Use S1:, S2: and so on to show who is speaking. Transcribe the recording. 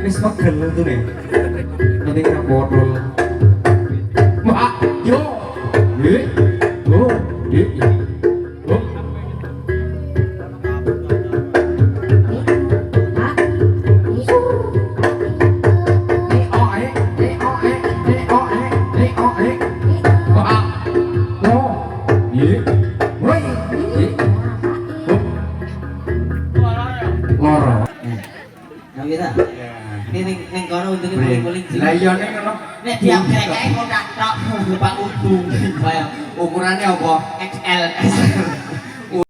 S1: Wis pegel itu nih. Nanti kena botol. Mak, yo. Oh, oh. Loro.
S2: Nah kita. Ning kono untune guling-guling sih.
S1: Lah iya ning ngono.
S2: Nek diam kayak kok tok lupa untung. Kayak
S1: Ukurannya apa?
S2: XL.